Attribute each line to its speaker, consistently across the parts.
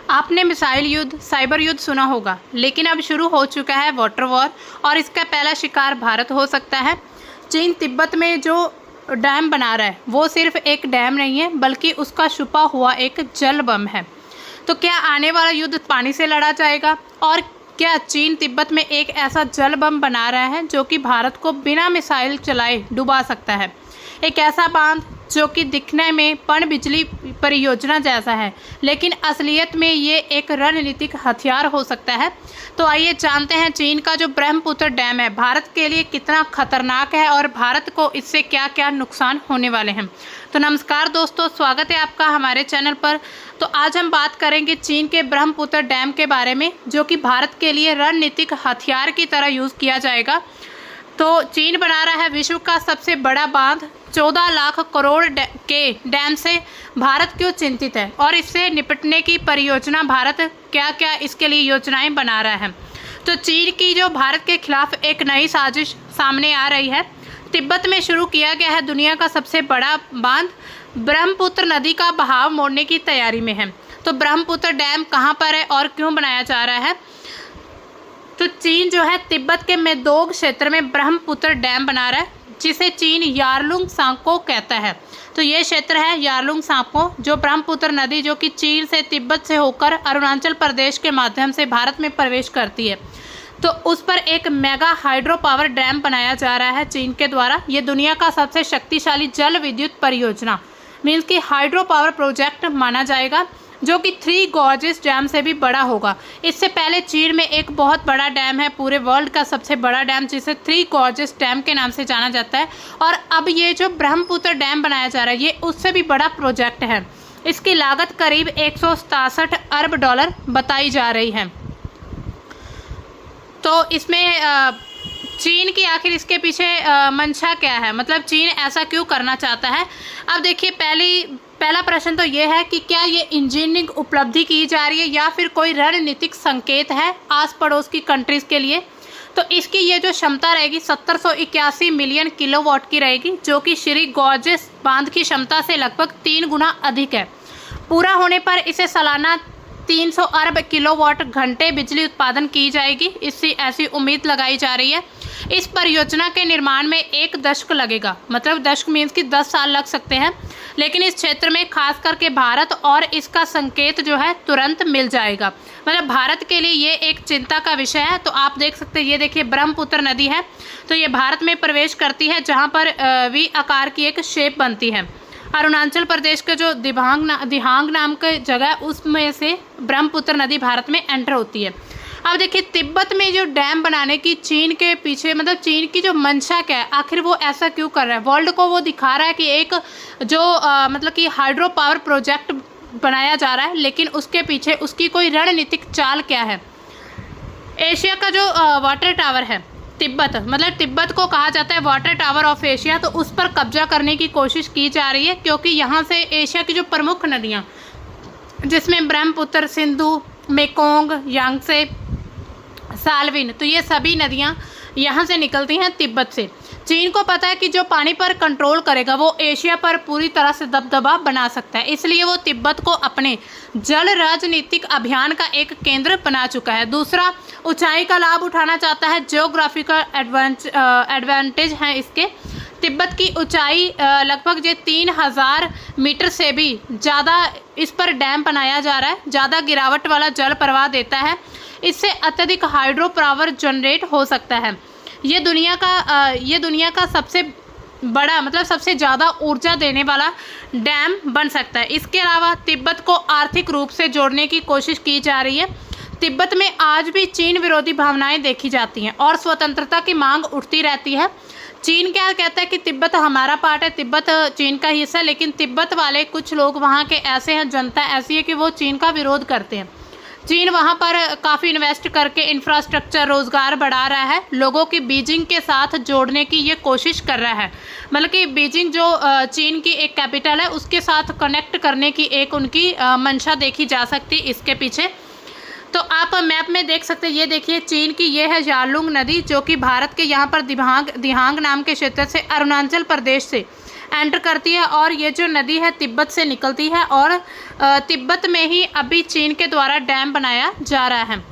Speaker 1: आपने मिसाइल युद्ध, साइबर युद्ध सुना होगा, लेकिन अब शुरू हो चुका है वाटर वॉर और इसका पहला शिकार भारत हो सकता है। चीन तिब्बत में जो डैम बना रहा है वो सिर्फ एक डैम नहीं है, बल्कि उसका छुपा हुआ एक जल बम है। तो क्या आने वाला युद्ध पानी से लड़ा जाएगा? और क्या चीन तिब्बत में एक ऐसा जल बम बना रहा है जो कि भारत को बिना मिसाइल चलाए डुबा सकता है? एक ऐसा बांध जो कि दिखने में पनबिजली परियोजना जैसा है, लेकिन असलियत में ये एक रणनीतिक हथियार हो सकता है। तो आइए जानते हैं चीन का जो ब्रह्मपुत्र डैम है भारत के लिए कितना खतरनाक है और भारत को इससे क्या क्या नुकसान होने वाले हैं। तो नमस्कार दोस्तों, स्वागत है आपका हमारे चैनल पर। तो आज हम बात करेंगे चीन के ब्रह्मपुत्र डैम के बारे में, जो कि भारत के लिए रणनीतिक हथियार की तरह यूज़ किया जाएगा। तो चीन बना रहा है विश्व का सबसे बड़ा बांध। 14 लाख करोड़ के डैम से भारत क्यों चिंतित है और इससे निपटने की परियोजना भारत क्या क्या इसके लिए योजनाएं बना रहा है। तो चीन की जो भारत के खिलाफ एक नई साजिश सामने आ रही है। तिब्बत में शुरू किया गया है दुनिया का सबसे बड़ा बांध, ब्रह्मपुत्र नदी का बहाव मोड़ने की तैयारी में है। तो ब्रह्मपुत्र डैम कहाँ पर है और क्यों बनाया जा रहा है? तो चीन जो है तिब्बत के मेदोग क्षेत्र में ब्रह्मपुत्र डैम बना रहा है, जिसे चीन यारलुंग सांको कहता है। तो ये क्षेत्र है यारलुंग सांको, जो ब्रह्मपुत्र नदी जो कि चीन से तिब्बत से होकर अरुणाचल प्रदेश के माध्यम से भारत में प्रवेश करती है। तो उस पर एक मेगा हाइड्रो पावर डैम बनाया जा रहा है चीन के द्वारा। ये दुनिया का सबसे शक्तिशाली जल विद्युत परियोजना मीन्स की हाइड्रो पावर प्रोजेक्ट माना जाएगा, जो कि 3 गॉर्जेस डैम से भी बड़ा होगा। इससे पहले चीन में एक बहुत बड़ा डैम है, पूरे वर्ल्ड का सबसे बड़ा डैम, जिसे 3 गॉर्जेस डैम के नाम से जाना जाता है। और अब ये जो ब्रह्मपुत्र डैम बनाया जा रहा है ये उससे भी बड़ा प्रोजेक्ट है। इसकी लागत करीब 167 अरब डॉलर बताई जा रही है। तो इसमें चीन की आखिर इसके पीछे मंशा क्या है, मतलब चीन ऐसा क्यों करना चाहता है? अब देखिए, पहला प्रश्न तो ये है कि क्या ये इंजीनियरिंग उपलब्धि की जा रही है या फिर कोई रणनीतिक संकेत है आस पड़ोस की कंट्रीज़ के लिए। तो इसकी ये जो क्षमता रहेगी 1781 मिलियन किलोवाट की रहेगी, जो कि श्री गॉर्जेस बांध की क्षमता से लगभग 3 गुना अधिक है। पूरा होने पर इसे सालाना 300 अरब किलोवाट घंटे बिजली उत्पादन की जाएगी, इससे ऐसी उम्मीद लगाई जा रही है। इस परियोजना के निर्माण में 1 दशक लगेगा, मतलब दशक मीन्स कि 10 साल लग सकते हैं, लेकिन इस क्षेत्र में खास करके भारत और इसका संकेत जो है तुरंत मिल जाएगा। मतलब भारत के लिए ये एक चिंता का विषय है। तो आप देख सकते हैं, ये देखिए ब्रह्मपुत्र नदी है, तो ये भारत में प्रवेश करती है, जहाँ पर वी आकार की एक शेप बनती है। अरुणाचल प्रदेश के जो दिहांग नाम की जगह उसमें से ब्रह्मपुत्र नदी भारत में एंटर होती है। अब देखिए, तिब्बत में जो डैम बनाने की चीन के पीछे, मतलब चीन की जो मंशा क्या है, आखिर वो ऐसा क्यों कर रहा है? वर्ल्ड को वो दिखा रहा है कि एक जो मतलब कि हाइड्रो पावर प्रोजेक्ट बनाया जा रहा है, लेकिन उसके पीछे उसकी कोई रणनीतिक चाल क्या है? एशिया का जो वाटर टावर है तिब्बत, मतलब तिब्बत को कहा जाता है वाटर टावर ऑफ एशिया, तो उस पर कब्जा करने की कोशिश की जा रही है, क्योंकि यहाँ से एशिया की जो प्रमुख नदियाँ, जिसमें ब्रह्मपुत्र, सिंधु, मेकोंग, यांगसे, साल्विन, तो ये सभी नदियाँ यहाँ से निकलती हैं तिब्बत से। चीन को पता है कि जो पानी पर कंट्रोल करेगा वो एशिया पर पूरी तरह से दबदबा बना सकता है, इसलिए वो तिब्बत को अपने जल राजनीतिक अभियान का एक केंद्र बना चुका है। दूसरा, ऊंचाई का लाभ उठाना चाहता है, जियोग्राफिकल एडवांटेज है इसके। तिब्बत की ऊंचाई लगभग 3000 मीटर से भी ज़्यादा, इस पर डैम बनाया जा रहा है, ज़्यादा गिरावट वाला जल प्रवाह देता है। इससे अत्यधिक हाइड्रो पावर जनरेट हो सकता है। ये दुनिया का सबसे बड़ा, मतलब सबसे ज़्यादा ऊर्जा देने वाला डैम बन सकता है। इसके अलावा तिब्बत को आर्थिक रूप से जोड़ने की कोशिश की जा रही है। तिब्बत में आज भी चीन विरोधी भावनाएं देखी जाती हैं और स्वतंत्रता की मांग उठती रहती है। चीन क्या कहता है कि तिब्बत हमारा पार्ट है, तिब्बत चीन का हिस्सा है, लेकिन तिब्बत वाले कुछ लोग वहाँ के ऐसे हैं, जनता ऐसी है कि वो चीन का विरोध करते हैं। चीन वहाँ पर काफ़ी इन्वेस्ट करके इंफ्रास्ट्रक्चर, रोज़गार बढ़ा रहा है, लोगों की बीजिंग के साथ जोड़ने की ये कोशिश कर रहा है। मतलब कि बीजिंग जो चीन की एक कैपिटल है उसके साथ कनेक्ट करने की एक उनकी मंशा देखी जा सकती है इसके पीछे। तो आप मैप में देख सकते हैं, ये देखिए चीन की ये है यारलुंग नदी, जो कि भारत के यहाँ पर दिहांग नाम के क्षेत्र से अरुणाचल प्रदेश से एंटर करती है और ये जो नदी है तिब्बत से निकलती है और तिब्बत में ही अभी चीन के द्वारा डैम बनाया जा रहा है।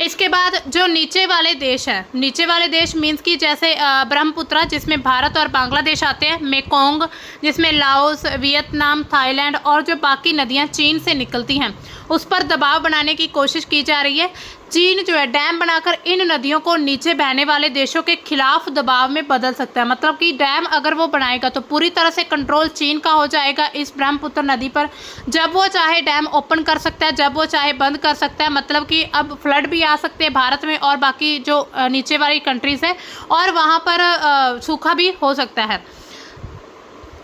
Speaker 1: इसके बाद जो नीचे वाले देश है, नीचे वाले देश मीन्स कि जैसे ब्रह्मपुत्रा जिसमें भारत और बांग्लादेश आते हैं, मेकोंग जिसमें लाओस, वियतनाम, थाईलैंड और जो बाकी नदियां चीन से निकलती हैं उस पर दबाव बनाने की कोशिश की जा रही है। चीन जो है डैम बनाकर इन नदियों को नीचे बहने वाले देशों के खिलाफ दबाव में बदल सकता है। मतलब कि डैम अगर वो बनाएगा तो पूरी तरह से कंट्रोल चीन का हो जाएगा इस ब्रह्मपुत्र नदी पर। जब वो चाहे डैम ओपन कर सकता है, जब वो चाहे बंद कर सकता है। मतलब कि अब फ्लड भी आ सकते हैं भारत में और बाकी जो नीचे वाली कंट्रीज़ है और वहाँ पर सूखा भी हो सकता है।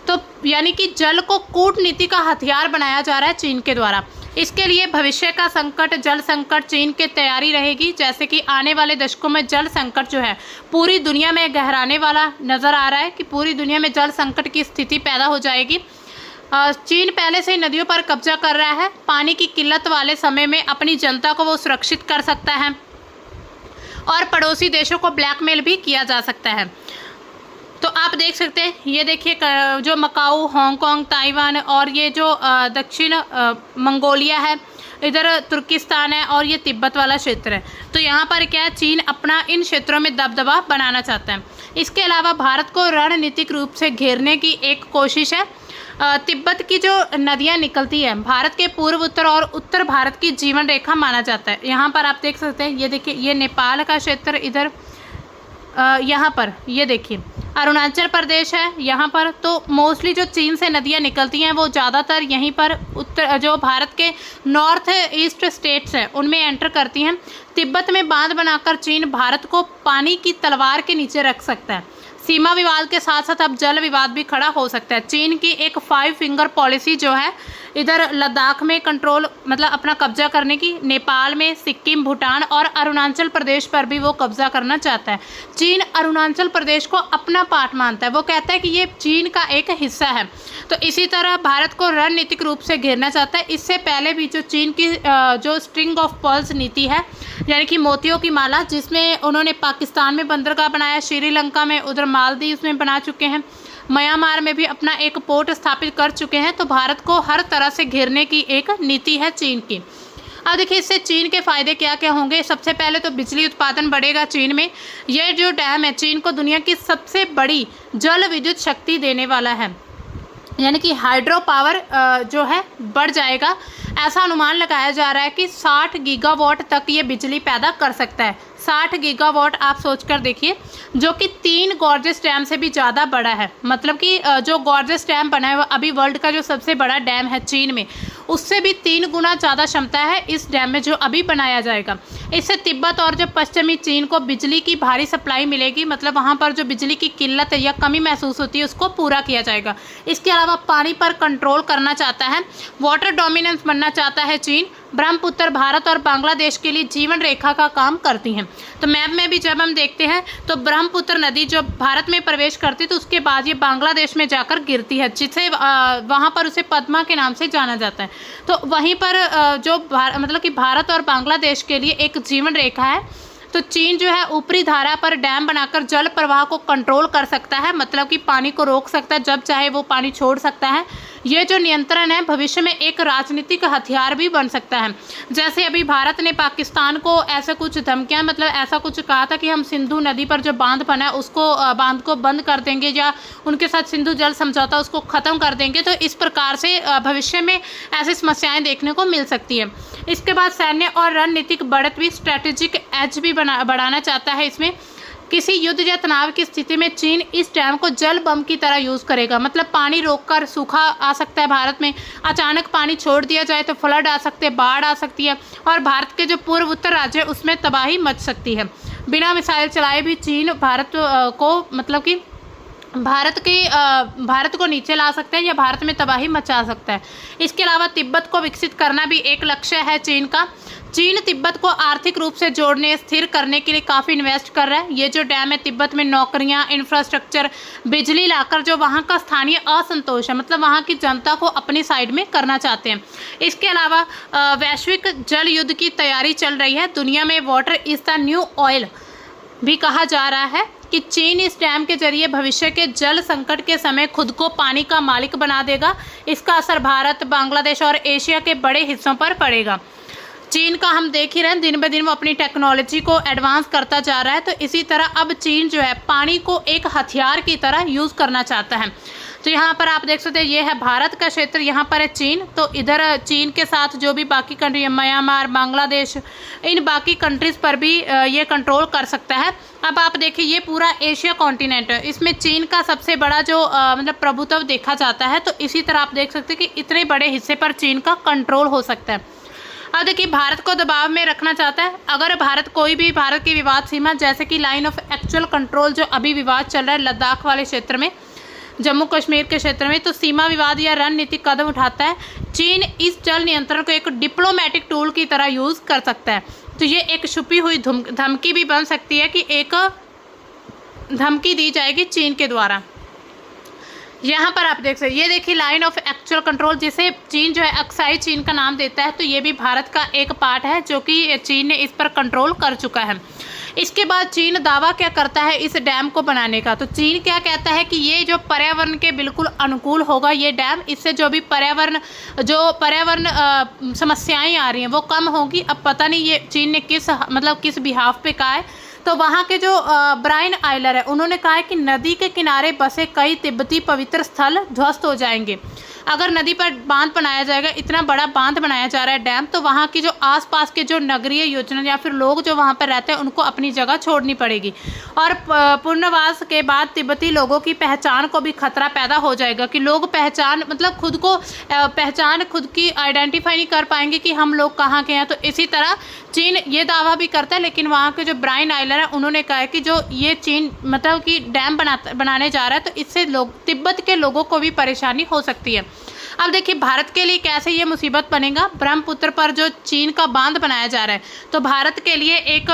Speaker 1: तो यानी कि जल को कूटनीति का हथियार बनाया जा रहा है चीन के द्वारा। इसके लिए भविष्य का संकट, जल संकट चीन की तैयारी रहेगी। जैसे कि आने वाले दशकों में जल संकट जो है पूरी दुनिया में गहराने वाला नज़र आ रहा है कि पूरी दुनिया में जल संकट की स्थिति पैदा हो जाएगी। चीन पहले से ही नदियों पर कब्जा कर रहा है। पानी की किल्लत वाले समय में अपनी जनता को वो सुरक्षित कर सकता है और पड़ोसी देशों को ब्लैकमेल भी किया जा सकता है। तो आप देख सकते हैं, ये देखिए जो मकाऊ, हांगकांग, ताइवान और ये जो दक्षिण मंगोलिया है, इधर तुर्किस्तान है और ये तिब्बत वाला क्षेत्र है। तो यहाँ पर क्या है, चीन अपना इन क्षेत्रों में दबदबा बनाना चाहता है। इसके अलावा भारत को रणनीतिक रूप से घेरने की एक कोशिश है। तिब्बत की जो नदियाँ निकलती है भारत के पूर्व, उत्तर और उत्तर भारत की जीवन रेखा माना जाता है। यहाँ पर आप देख सकते हैं, ये देखिए ये नेपाल का क्षेत्र, इधर यहाँ पर ये देखिए अरुणाचल प्रदेश है। यहाँ पर तो मोस्टली जो चीन से नदियाँ निकलती हैं वो ज़्यादातर यहीं पर उत्तर जो भारत के नॉर्थ ईस्ट स्टेट्स हैं उनमें एंटर करती हैं। तिब्बत में बांध बनाकर चीन भारत को पानी की तलवार के नीचे रख सकता है। सीमा विवाद के साथ साथ अब जल विवाद भी खड़ा हो सकता है। चीन की एक 5 फिंगर पॉलिसी जो है इधर लद्दाख में कंट्रोल मतलब अपना कब्जा करने की, नेपाल में, सिक्किम, भूटान और अरुणाचल प्रदेश पर भी वो कब्जा करना चाहता है। चीन अरुणाचल प्रदेश को अपना पार्ट मानता है, वो कहता है कि ये चीन का एक हिस्सा है। तो इसी तरह भारत को रणनीतिक रूप से घेरना चाहता है। इससे पहले भी जो चीन की जो स्ट्रिंग ऑफ पर्ल्स नीति है, यानी कि मोतियों की माला, जिसमें उन्होंने पाकिस्तान में बंदरगाह बनाया, श्रीलंका में, उधर मालदीव में बना चुके हैं, म्यांमार में भी अपना एक पोर्ट स्थापित कर चुके हैं। तो भारत को हर तरह से घेरने की एक नीति है चीन की। अब देखिए इससे चीन के फायदे क्या क्या होंगे। सबसे पहले तो बिजली उत्पादन बढ़ेगा चीन में। यह जो डैम है चीन को दुनिया की सबसे बड़ी जल विद्युत शक्ति देने वाला है, यानी कि हाइड्रो पावर जो है बढ़ जाएगा। ऐसा अनुमान लगाया जा रहा है कि 60 गीगावाट तक ये बिजली पैदा कर सकता है। 60 गीगावाट आप सोचकर देखिए, जो कि 3 गॉर्जेस डैम से भी ज़्यादा बड़ा है। मतलब कि जो गॉर्जेस डैम बना है वो अभी वर्ल्ड का जो सबसे बड़ा डैम है चीन में, उससे भी 3 गुना ज़्यादा क्षमता है इस डैम में जो अभी बनाया जाएगा। इससे तिब्बत और जो पश्चिमी चीन को बिजली की भारी सप्लाई मिलेगी। मतलब वहाँ पर जो बिजली की किल्लत है या कमी महसूस होती है उसको पूरा किया जाएगा। इसके अलावा पानी पर कंट्रोल करना चाहता है, वाटर डोमिनेंस बनना चाहता है चीन। ब्रह्मपुत्र भारत और बांग्लादेश के लिए जीवन रेखा का काम करती हैं। तो मैप में भी जब हम देखते हैं तो ब्रह्मपुत्र नदी जो भारत में प्रवेश करती है तो उसके बाद ये बांग्लादेश में जाकर गिरती है, जिसे वहाँ पर उसे पद्मा के नाम से जाना जाता है। तो वहीं पर जो मतलब कि भारत और बांग्लादेश के लिए एक जीवन रेखा है। तो चीन जो है ऊपरी धारा पर डैम बनाकर जल प्रवाह को कंट्रोल कर सकता है, मतलब कि पानी को रोक सकता है, जब चाहे वो पानी छोड़ सकता है। ये जो नियंत्रण है भविष्य में एक राजनीतिक हथियार भी बन सकता है। जैसे अभी भारत ने पाकिस्तान को ऐसे कुछ धमकियां, मतलब ऐसा कुछ कहा था कि हम सिंधु नदी पर जो बांध बना है उसको बांध को बंद कर देंगे या उनके साथ सिंधु जल समझौता उसको ख़त्म कर देंगे। तो इस प्रकार से भविष्य में ऐसी समस्याएं देखने को मिल सकती है। इसके बाद सैन्य और रणनीतिक बढ़त भी, स्ट्रैटेजिक एज भी बढ़ाना चाहता है। इसमें किसी युद्ध या तनाव की स्थिति में चीन इस डैम को जल बम की तरह यूज़ करेगा। मतलब पानी रोककर सूखा आ सकता है भारत में, अचानक पानी छोड़ दिया जाए तो फ्लड आ सकते हैं, बाढ़ आ सकती है और भारत के जो पूर्व उत्तर राज्य उसमें तबाही मच सकती है। बिना मिसाइल चलाए भी चीन भारत को मतलब कि भारत को नीचे ला सकते हैं या भारत में तबाही मचा सकता है। इसके अलावा तिब्बत को विकसित करना भी एक लक्ष्य है चीन का। चीन तिब्बत को आर्थिक रूप से जोड़ने, स्थिर करने के लिए काफ़ी इन्वेस्ट कर रहा है। ये जो डैम है तिब्बत में नौकरियां, इंफ्रास्ट्रक्चर, बिजली लाकर जो वहाँ का स्थानीय असंतोष है, मतलब वहाँ की जनता को अपनी साइड में करना चाहते हैं। इसके अलावा वैश्विक जल युद्ध की तैयारी चल रही है। दुनिया में water is the new oil भी कहा जा रहा है। कि चीन इस डैम के जरिए भविष्य के जल संकट के समय खुद को पानी का मालिक बना देगा। इसका असर भारत, बांग्लादेश और एशिया के बड़े हिस्सों पर पड़ेगा। चीन का हम देख ही रहे हैं, दिन ब दिन वो अपनी टेक्नोलॉजी को एडवांस करता जा रहा है। तो इसी तरह अब चीन जो है पानी को एक हथियार की तरह यूज़ करना चाहता है। तो यहाँ पर आप देख सकते हैं, ये है भारत का क्षेत्र, यहाँ पर है चीन। तो इधर चीन के साथ जो भी बाकी कंट्री, म्यांमार, बांग्लादेश, इन बाकी कंट्रीज़ पर भी ये कंट्रोल कर सकता है। अब आप देखिए, ये पूरा एशिया कॉन्टिनेंट है, इसमें चीन का सबसे बड़ा जो मतलब प्रभुत्व देखा जाता है। तो इसी तरह आप देख सकते हैं कि इतने बड़े हिस्से पर चीन का कंट्रोल हो सकता है। अब देखिए, भारत को दबाव में रखना चाहता है। अगर भारत कोई भी भारत की विवाद सीमा, जैसे कि लाइन ऑफ एक्चुअल कंट्रोल जो अभी विवाद चल रहा है लद्दाख वाले क्षेत्र में, जम्मू कश्मीर के क्षेत्र में, तो सीमा विवाद या रणनीतिक कदम उठाता है, चीन इस जल नियंत्रण को एक डिप्लोमेटिक टूल की तरह यूज़ कर सकता है। तो ये एक छुपी हुई धमकी भी बन सकती है कि एक धमकी दी जाएगी चीन के द्वारा। यहाँ पर आप देख सकते, ये देखिए लाइन ऑफ एक्चुअल कंट्रोल, जिसे चीन जो है अक्साई चीन का नाम देता है। तो ये भी भारत का एक पार्ट है जो कि चीन ने इस पर कंट्रोल कर चुका है। इसके बाद चीन दावा क्या करता है इस डैम को बनाने का। तो चीन क्या कहता है कि ये जो पर्यावरण के बिल्कुल अनुकूल होगा ये डैम, इससे जो भी पर्यावरण समस्याएं आ रही हैं वो कम होगी। अब पता नहीं ये चीन ने किस बिहाफ पे कहा है। तो वहाँ के जो ब्रायन आइलर है, उन्होंने कहा है कि नदी के किनारे बसे कई तिब्बती पवित्र स्थल ध्वस्त हो जाएंगे अगर नदी पर बांध बनाया जाएगा। इतना बड़ा बांध बनाया जा रहा है डैम, तो वहाँ की जो आसपास के जो नगरीय योजना या फिर लोग जो वहाँ पर रहते हैं उनको अपनी जगह छोड़नी पड़ेगी। और पुनर्वास के बाद तिब्बती लोगों की पहचान को भी खतरा पैदा हो जाएगा कि लोग खुद की आइडेंटिफाई नहीं कर पाएंगे कि हम लोग कहाँ के हैं। तो इसी तरह चीन ये दावा भी करता है, लेकिन वहाँ के जो ब्रायन आइलर है उन्होंने कहा है कि जो ये चीन मतलब कि डैम बनाने जा रहा है, तो इससे तिब्बत के लोगों को भी परेशानी हो सकती है। अब देखिए, भारत के लिए कैसे ये मुसीबत बनेगा। ब्रह्मपुत्र पर जो चीन का बांध बनाया जा रहा है, तो भारत के लिए एक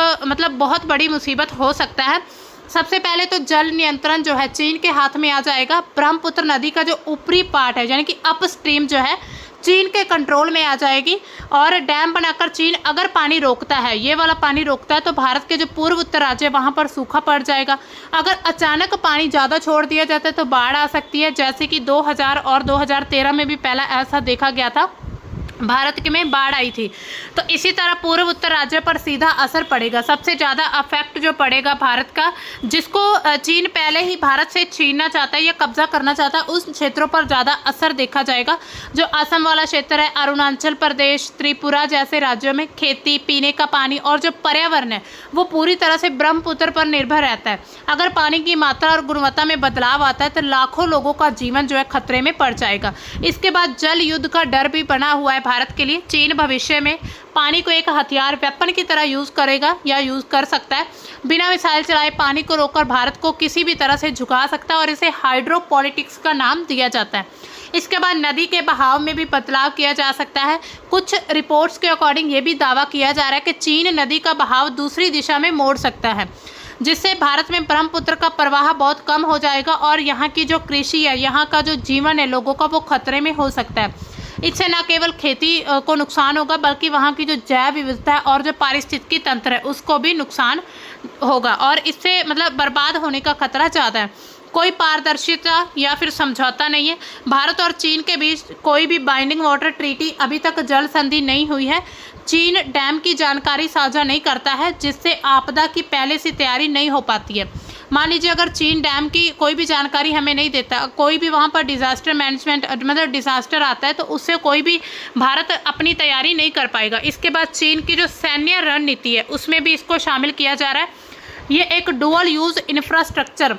Speaker 1: बहुत बड़ी मुसीबत हो सकता है। सबसे पहले तो जल नियंत्रण जो है चीन के हाथ में आ जाएगा। ब्रह्मपुत्र नदी का जो ऊपरी पार्ट है, यानी कि अपस्ट्रीम जो है, चीन के कंट्रोल में आ जाएगी। और डैम बनाकर चीन अगर पानी रोकता है, ये वाला पानी रोकता है, तो भारत के जो पूर्व उत्तर राज्य वहाँ पर सूखा पड़ जाएगा। अगर अचानक पानी ज़्यादा छोड़ दिया जाता है तो बाढ़ आ सकती है, जैसे कि 2000 और 2013 में भी पहला ऐसा देखा गया था, भारत के में बाढ़ आई थी। तो इसी तरह पूर्व उत्तर राज्य पर सीधा असर पड़ेगा। सबसे ज़्यादा अफेक्ट जो पड़ेगा भारत का, जिसको चीन पहले ही भारत से छीनना चाहता है या कब्जा करना चाहता है, उस क्षेत्रों पर ज़्यादा असर देखा जाएगा। जो असम वाला क्षेत्र है, अरुणाचल प्रदेश, त्रिपुरा जैसे राज्यों में खेती, पीने का पानी और जो पर्यावरण है वो पूरी तरह से ब्रह्मपुत्र पर निर्भर रहता है। अगर पानी की मात्रा और गुणवत्ता में बदलाव आता है तो लाखों लोगों का जीवन जो है खतरे में पड़ जाएगा। इसके बाद जल युद्ध का डर भी बना हुआ है भारत के लिए। चीन भविष्य में पानी को एक हथियार, वेपन की तरह यूज़ करेगा या यूज़ कर सकता है। बिना मिसाइल चलाए पानी को रोककर भारत को किसी भी तरह से झुका सकता है और इसे हाइड्रोपॉलिटिक्स का नाम दिया जाता है। इसके बाद नदी के बहाव में भी बदलाव किया जा सकता है। कुछ रिपोर्ट्स के अकॉर्डिंग ये भी दावा किया जा रहा है कि चीन नदी का बहाव दूसरी दिशा में मोड़ सकता है, जिससे भारत में ब्रह्मपुत्र का प्रवाह बहुत कम हो जाएगा और यहाँ की जो कृषि है, यहाँ का जो जीवन है लोगों का, वो खतरे में हो सकता है। इससे न केवल खेती को नुकसान होगा, बल्कि वहाँ की जो जैव विविधता है और जो पारिस्थितिकी तंत्र है उसको भी नुकसान होगा और इससे बर्बाद होने का खतरा ज़्यादा है। कोई पारदर्शिता या फिर समझौता नहीं है। भारत और चीन के बीच कोई भी बाइंडिंग वाटर ट्रीटी, अभी तक जल संधि नहीं हुई है। चीन डैम की जानकारी साझा नहीं करता है, जिससे आपदा की पहले से तैयारी नहीं हो पाती है। मान लीजिए अगर चीन डैम की कोई भी जानकारी हमें नहीं देता, कोई भी वहाँ पर डिज़ास्टर मैनेजमेंट डिज़ास्टर आता है, तो उससे कोई भी भारत अपनी तैयारी नहीं कर पाएगा। इसके बाद चीन की जो सैन्य रणनीति है उसमें भी इसको शामिल किया जा रहा है। ये एक डुअल यूज़ इंफ्रास्ट्रक्चर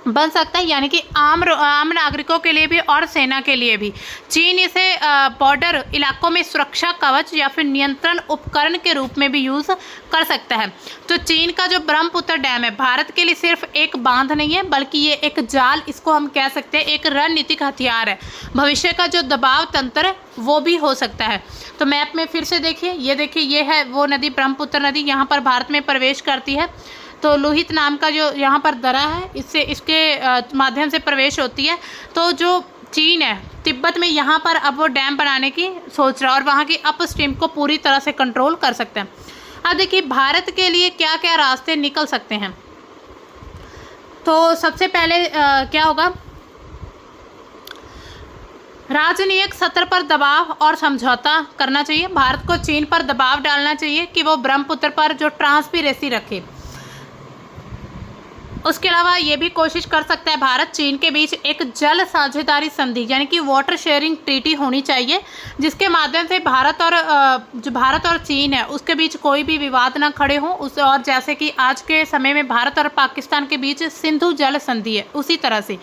Speaker 1: बन सकता है, यानी कि आम नागरिकों के लिए भी और सेना के लिए भी। चीन इसे बॉर्डर इलाकों में सुरक्षा कवच या फिर नियंत्रण उपकरण के रूप में भी यूज़ कर सकता है। तो चीन का जो ब्रह्मपुत्र डैम है भारत के लिए सिर्फ एक बांध नहीं है, बल्कि ये एक जाल, इसको हम कह सकते हैं एक रणनीतिक हथियार है। भविष्य का जो दबाव तंत्र है वो भी हो सकता है। तो मैप में फिर से देखिए, ये है वो नदी, ब्रह्मपुत्र नदी यहाँ पर भारत में प्रवेश करती है। तो लोहित नाम का जो यहाँ पर दरा है, इसके माध्यम से प्रवेश होती है। तो जो चीन है तिब्बत में यहाँ पर अब वो डैम बनाने की सोच रहा है और वहाँ की अपस्ट्रीम को पूरी तरह से कंट्रोल कर सकते हैं। अब देखिए भारत के लिए क्या क्या रास्ते निकल सकते हैं। तो सबसे पहले क्या होगा, राजनयिक स्तर पर दबाव और समझौता करना चाहिए। भारत को चीन पर दबाव डालना चाहिए कि वो ब्रह्मपुत्र पर जो ट्रांसपेरेंसी रखे। उसके अलावा ये भी कोशिश कर सकता है भारत चीन के बीच एक जल साझेदारी संधि यानी कि वाटर शेयरिंग ट्रीटी होनी चाहिए, जिसके माध्यम से भारत और चीन है उसके बीच कोई भी विवाद ना खड़े हों। उस और जैसे कि आज के समय में भारत और पाकिस्तान के बीच सिंधु जल संधि है, उसी तरह से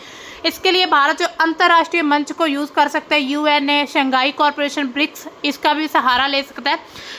Speaker 1: इसके लिए भारत जो अंतर्राष्ट्रीय मंच को यूज़ कर सकता है, यूएनए, शंघाई कॉरपोरेशन, ब्रिक्स, इसका भी सहारा ले सकता है।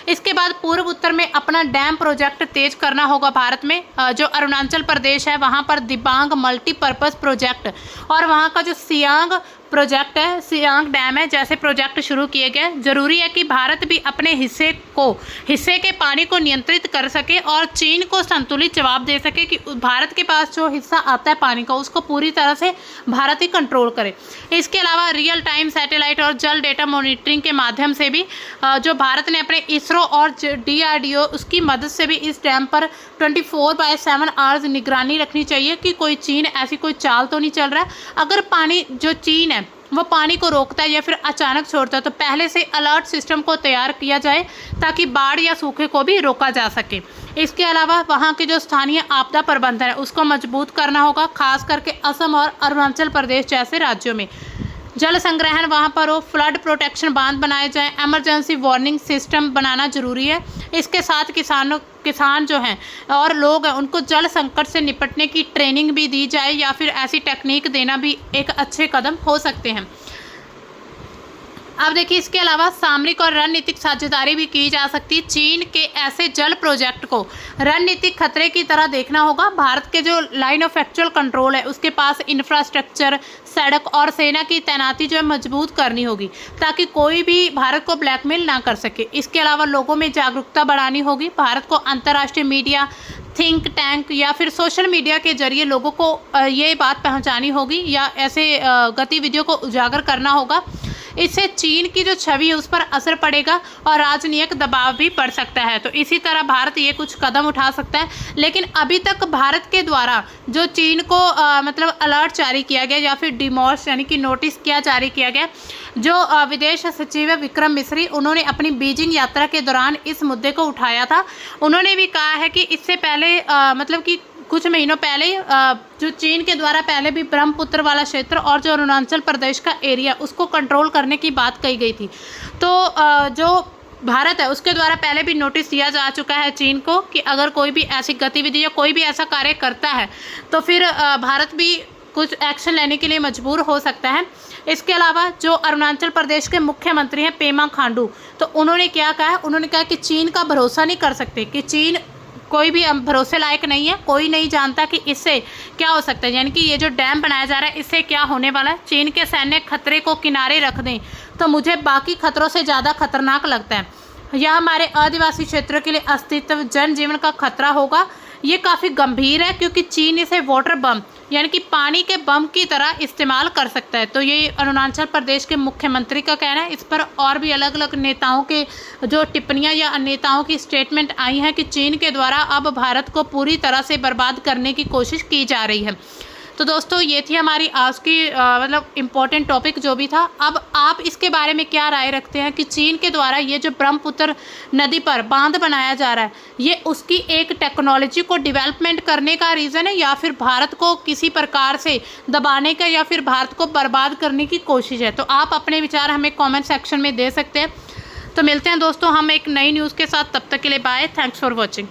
Speaker 1: इसके बाद पूर्व उत्तर में अपना डैम प्रोजेक्ट तेज करना होगा भारत में। जो अरुणाचल प्रदेश है वहाँ पर दिबांग मल्टीपर्पज़ प्रोजेक्ट और वहाँ का जो सियांग प्रोजेक्ट है, सियांग डैम है, जैसे प्रोजेक्ट शुरू किए गए। जरूरी है कि भारत भी अपने हिस्से के पानी को नियंत्रित कर सके और चीन को संतुलित जवाब दे सके कि भारत के पास जो हिस्सा आता है पानी का उसको पूरी तरह से भारत ही कंट्रोल करे। इसके अलावा रियल टाइम सैटेलाइट और जल डेटा मॉनिटरिंग के माध्यम से भी जो भारत ने अपने इसरो और DRDO उसकी मदद से भी इस डैम पर 24/7 आवर्स निगरानी रखनी चाहिए कि कोई चीन ऐसी कोई चाल तो नहीं चल रहा है। अगर पानी जो चीन है वो पानी को रोकता है या फिर अचानक छोड़ता है तो पहले से अलर्ट सिस्टम को तैयार किया जाए ताकि बाढ़ या सूखे को भी रोका जा सके। इसके अलावा वहाँ के जो स्थानीय आपदा प्रबंधन है उसको मजबूत करना होगा, खास करके असम और अरुणाचल प्रदेश जैसे राज्यों में। जल संग्रहण वहाँ पर हो, फ्लड प्रोटेक्शन बांध बनाए जाएं, इमरजेंसी वार्निंग सिस्टम बनाना जरूरी है। इसके साथ किसान जो हैं और लोग हैं उनको जल संकट से निपटने की ट्रेनिंग भी दी जाए या फिर ऐसी टेक्निक देना भी एक अच्छे कदम हो सकते हैं। अब देखिए इसके अलावा सामरिक और रणनीतिक साझेदारी भी की जा सकती है। चीन के ऐसे जल प्रोजेक्ट को रणनीतिक खतरे की तरह देखना होगा। भारत के जो लाइन ऑफ एक्चुअल कंट्रोल है उसके पास इंफ्रास्ट्रक्चर, सड़क और सेना की तैनाती जो है मजबूत करनी होगी ताकि कोई भी भारत को ब्लैकमेल ना कर सके। इसके अलावा लोगों में जागरूकता बढ़ानी होगी। भारत को अंतर्राष्ट्रीय मीडिया, थिंक टैंक या फिर सोशल मीडिया के जरिए लोगों को ये बात पहुंचानी होगी या ऐसे गतिविधियों को उजागर करना होगा। इससे चीन की जो छवि है उस पर असर पड़ेगा और राजनीतिक दबाव भी पड़ सकता है। तो इसी तरह भारत ये कुछ कदम उठा सकता है, लेकिन अभी तक भारत के द्वारा जो चीन को मतलब अलर्ट जारी किया गया या फिर डिमोर्स यानी कि नोटिस जारी किया गया। जो विदेश सचिव है विक्रम मिस्री, उन्होंने अपनी बीजिंग यात्रा के दौरान इस मुद्दे को उठाया था। उन्होंने भी कहा है कि इससे पहले मतलब कि कुछ महीनों पहले जो चीन के द्वारा पहले भी ब्रह्मपुत्र वाला क्षेत्र और जो अरुणाचल प्रदेश का एरिया उसको कंट्रोल करने की बात कही गई थी। तो जो भारत है उसके द्वारा पहले भी नोटिस दिया जा चुका है चीन को कि अगर कोई भी ऐसी गतिविधि या कोई भी ऐसा कार्य करता है तो फिर भारत भी कुछ एक्शन लेने के लिए मजबूर हो सकता है। इसके अलावा जो अरुणाचल प्रदेश के मुख्यमंत्री हैं पेमा खांडू, तो उन्होंने क्या कहा, उन्होंने कहा कि चीन का भरोसा नहीं कर सकते, कि चीन कोई भी भरोसे लायक नहीं है, कोई नहीं जानता कि इससे क्या हो सकता है, यानी कि ये जो डैम बनाया जा रहा है इससे क्या होने वाला है। चीन के सैन्य खतरे को किनारे रख दें तो मुझे बाकी खतरों से ज़्यादा खतरनाक लगता है। यह हमारे आदिवासी क्षेत्रों के लिए अस्तित्व, जनजीवन का खतरा होगा। ये काफ़ी गंभीर है क्योंकि चीन इसे वाटर बम यानी कि पानी के बम की तरह इस्तेमाल कर सकता है। तो ये अरुणाचल प्रदेश के मुख्यमंत्री का कहना है। इस पर और भी अलग अलग नेताओं के जो टिप्पणियां या नेताओं की स्टेटमेंट आई हैं कि चीन के द्वारा अब भारत को पूरी तरह से बर्बाद करने की कोशिश की जा रही है। तो दोस्तों ये थी हमारी आज की मतलब इम्पोर्टेंट टॉपिक जो भी था। अब आप इसके बारे में क्या राय रखते हैं कि चीन के द्वारा ये जो ब्रह्मपुत्र नदी पर बांध बनाया जा रहा है ये उसकी एक टेक्नोलॉजी को डेवलपमेंट करने का रीज़न है या फिर भारत को किसी प्रकार से दबाने का या फिर भारत को बर्बाद करने की कोशिश है? तो आप अपने विचार हमें कॉमेंट सेक्शन में दे सकते हैं। तो मिलते हैं दोस्तों हम एक नई न्यूज़ के साथ, तब तक के लिए बाय, थैंक्स फॉर वॉचिंग।